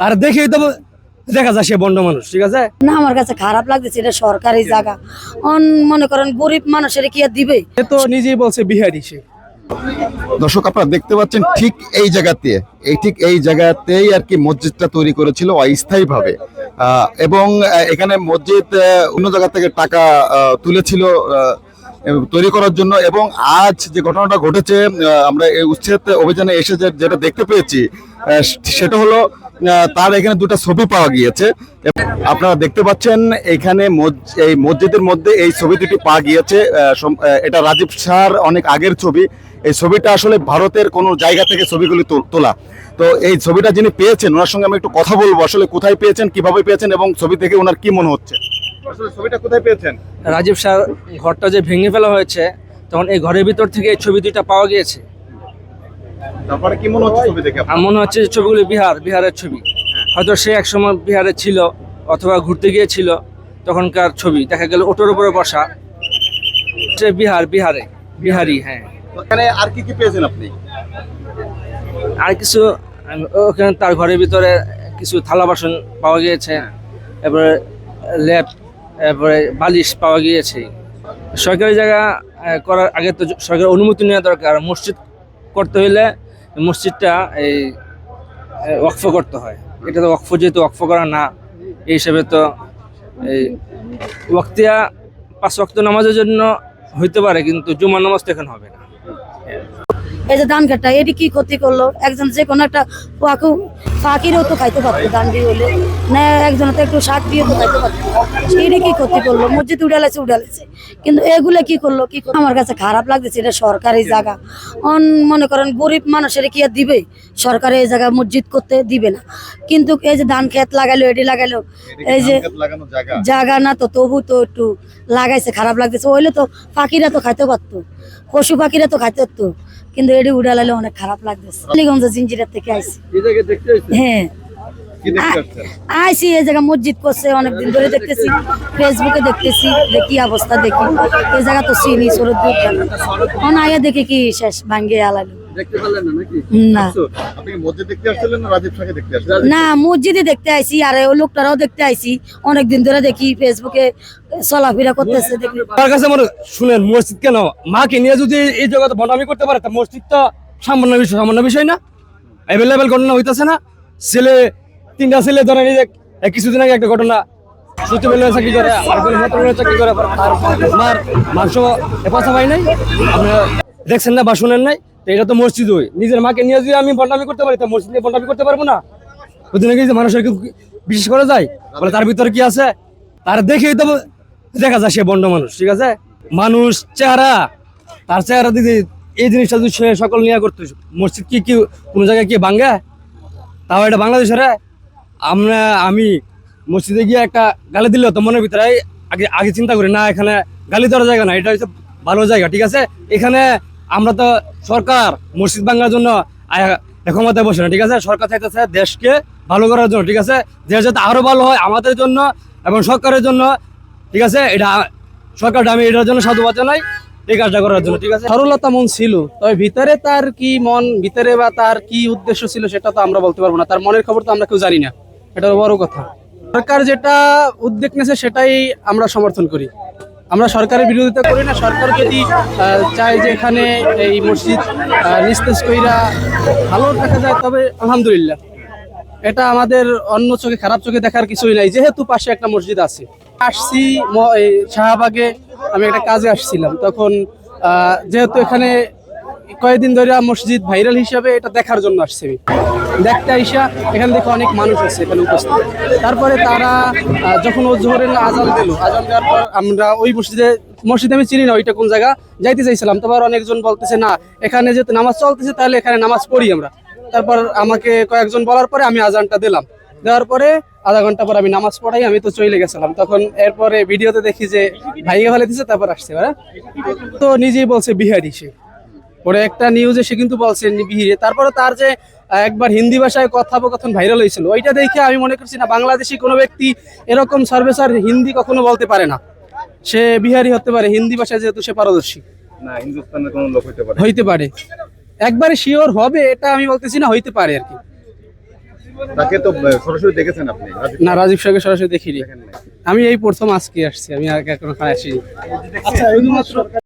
আর দেখেই তো দেখা যায় সে বন্ড মানুষ, ঠিক আছে না। আমার কাছে খারাপ লাগতেছে, এটা সরকারি জায়গা, মনে করেন গরিব মানুষের কি আর দিবে? সে তো নিজেই বলছে বিহারি সে। দর্শক আপনারা দেখতে পাচ্ছেন ঠিক এই জায়গাতেই আর কি মসজিদটা তৈরি করেছিল অস্থায়ীভাবে, এবং এখানে মসজিদ অন্য জায়গা থেকে টাকা তুলেছিল তৈরি করার জন্য। এবং আজ যে ঘটনাটা ঘটেছে, আমরা এই উচ্ছেদ অভিযানে এসে যেটা দেখতে পেয়েছি সেটা হলো তার এখানে দুটো ছবি পাওয়া গিয়েছে। আপনারা দেখতে পাচ্ছেন এখানে এই মসজিদের মধ্যে এই ছবি দুটি পাওয়া গিয়েছে। এটা রাজীব শাহর অনেক আগের ছবি। এই ছবিটা আসলে ভারতের কোন জায়গা থেকে ছবিগুলি তোলা। তো এই ছবিটা যিনি পেয়েছেন ওনার সঙ্গে আমি একটু কথা বলবো, আসলে কোথায় পেয়েছেন, কিভাবে পেয়েছেন এবং ছবি থেকে ওনার কি মনে হচ্ছে। আসলে ছবিটা কোথায় পেয়েছেন? রাজীব শাহ ঘরটা যে ভেঙে ফেলা হয়েছে, তখন এই ঘরের ভিতর থেকে এই ছবি দুইটা পাওয়া গিয়েছে। তারপরে কি মনে হচ্ছে ছবি দেখে? আমার মনে হচ্ছে ছবিগুলি বিহারের ছবি। হয়তো সে একসময় বিহারে ছিল অথবা ঘুরতে গিয়েছিল, তখনকার ছবি। দেখা গেল ওটোর উপরে বসা, সে বিহারি। হ্যাঁ, ওখানে আর কি কি পেয়েছেন আপনি? আর কিছু ওখানে তার ঘরের ভিতরে কিছু থালা বাসন পাওয়া গিয়েছে, এরপরে ল্যাপ, এরপরে বালিশ পাওয়া গিয়েছে। সরকারি জায়গা করার আগে তো সরকারের অনুমতি নেওয়া দরকার। মসজিদ করতে হইলে মসজিদটা এই ওয়াকফ করতে হয়। এটা তো ওয়াকফ, যেহেতু ওয়াকফ করা না, এই হিসাবে তো এই ওয়াক্তিয়া 5 ওয়াক্ত নামাজের জন্য হইতে পারে, কিন্তু জুমার নামাজ তো এখন হবে না। এই যে ধান কাটা, এটি কি ক্ষতি করলো? একজন যে কোনো একটা ফাঁকিরও তো খাইতে পারতো, ধান দিয়ে হলে না, একজন তো একটু শাক দিয়ে তো খাইতে পারতো। এটি কি ক্ষতি করলো? মসজিদ উড়ালেছে, কিন্তু এগুলো কি করলো? আমার কাছে খারাপ লাগতেছে, এটা সরকারি জায়গা, মনে করেন গরিব মানুষের কি আর দিবে? সরকারি এই জায়গা মসজিদ করতে দিবে না। কিন্তু এই যে ধান ক্ষেত লাগাইলো, এটি লাগাইলো, এই যে জায়গা না, তো তবু তো একটু লাগাইছে, খারাপ লাগতেছে। হইলে তো পাখিরা তো খাইতে পারতো, পশু পাখিরা তো খাইতে পারতো, কিন্তু এটি উড়ালাইলে অনেক খারাপ লাগতেছে। আলীগঞ্জ জিঞ্জিরার থেকে আইসি। হ্যাঁ, আইসি এই জায়গা মসজিদ করছে, অনেকদিন ধরে দেখতেছি, ফেসবুকে দেখতেছি, কি অবস্থা দেখি। এই জায়গা তো চিনি সরদপুর, আয়া দেখে কি শেষ ভাঙ্গে আলালো। না, না, মসজিদে দেখতে আইসি, আর ওই লোকটারাও দেখতে আইসি, অনেকদিন ধরে দেখি ফেসবুকে চলাফেরা করতেছে। তার কাছে মনে শুনেন, মসজিদ কেন মাকে নিয়ে যদি এই জগতে বন্ডামি করতে পারে, তা মসজিদ তো সামান্য বিষয় না। অ্যাভেলেবেল ঘটনা হইতেছে না। তিনটা ছেলে ধরে নিজে কিছুদিন আগে একটা ঘটনা, চাকরি করে, চাকরি করে, মার মাংস পয়সা পাই নাই, আপনারা দেখছেন না বা শুনেন নাই। এটা তো মসজিদ, হই নিজের মাকে নিয়ে যদি আমি বন্ডামি করতে পারি, তা মসজিদ নিয়ে বন্ডামি করতে পারবো না? ওদিনে কি মানুষের বিশেষ করা যায়? বলে তার ভিতরে কি আছে, তার দেখেই তো দেখা যায় সে বন্ড মানুষ, ঠিক আছে। মানুষ চেহারা, তার চেহারা দিদি এই জিনিসটা যদি সে সকল নিয়ে করতে, মসজিদ কি কোনো জায়গায় কি ভাঙ্গে? তাও এটা বাংলাদেশের। আমি মসজিদে গিয়ে একটা গালি দিলে তো মনের ভিতরে আগে চিন্তা করি না, এখানে গালি দেওয়ার জায়গা না, এটা হচ্ছে ভালো জায়গা, ঠিক আছে। এখানে আমরা তো সরকার মসজিদ ভাঙার জন্য ক্ষমতায় বসে না, ঠিক আছে। সরকার চাইতেছে দেশকে ভালো করার জন্য, ঠিক আছে, দেশ যাতে আরো ভালো হয় আমাদের জন্য এবং সরকারের জন্য, ঠিক আছে। এটা সরকারটা আমি এটার জন্য সাধুবাদ জানাই, এই কাজটা করার জন্য, ঠিক আছে। সরলতা মন ছিল, তবে ভিতরে তার কি মন, ভিতরে বা তার কি উদ্দেশ্য ছিল সেটা তো আমরা বলতে পারবো না। তার মনের খবর তো আমরা কেউ জানি না, এটা বড় কথা। সরকার যেটা উদ্যোগ নিয়েছে সেটাই আমরা সমর্থন করি। আমরা সরকারের বিরোধিতা করি না। সরকার যদি চায় যে এখানে এই মসজিদ নিস্তেজ কইরা ভালো দেখা যায়, তবে আলহামদুলিল্লাহ, এটা আমাদের অন্য চোখে, খারাপ চোখে দেখার কিছুই নাই, যেহেতু পাশে একটা মসজিদ আছে। আসছি শাহবাগে, আমি একটা কাজে আসছিলাম, তখন যেহেতু এখানে কয়েকদিন ধরে মসজিদ ভাইরাল হিসাবে, এটা দেখার জন্য আসছে। দেখতে আইসা এখানে দেখে অনেক মানুষ আছে এখানে উপস্থিত। তারপরে তারা যখন ও জোহরের আজান দিল, আজান দেওয়ার পর আমরা ওই মসজিদে আমি চিনি না ওইটা কোন জায়গা, যাইতে চাইছিলাম। তারপর অনেকজন বলতেছে না, এখানে যেহেতু নামাজ চলতেছে তাহলে এখানে নামাজ পড়ি আমরা। তারপর আমাকে কয়েকজন বলার পরে আমি আজানটা দিলাম, দেওয়ার পরে আধা ঘন্টা পর আমি নামাজ পড়াই, আমি তো চলে গেছিলাম। তখন এরপরে ভিডিওতে দেখি যে ভাইয়া ফেলে দিচ্ছে, তারপর আসছে তো নিজেই বলছে বিহারি সে। পরে একটা নিউজে সে কিন্তু বলছে বিহারি। তারপরে তার যে একবার হিন্দি ভাষায় কথোপকথন ভাইরাল হয়েছিল, ওইটা দেখে আমি মনে করছি না, বাংলাদেশি কোনো ব্যক্তি এরকম সার্ভেসার হিন্দি কখনো বলতে পারে না। সে বিহারি হতে পারে, হিন্দি ভাষায় যেহেতু সে পারদর্শী, না হিন্দুস্তানের কোনো লোক হইতে পারে, একবারে শিওর হবে এটা আমি বলতেছি না, হইতে পারে আর কি। তাকে তো সরাসরি দেখেছেন আপনি? না, রাজীব শাহকে সরাসরি দেখিনি। আমি এই প্রথম আজকে আসছি, আমি আগে এখনো আসিনি।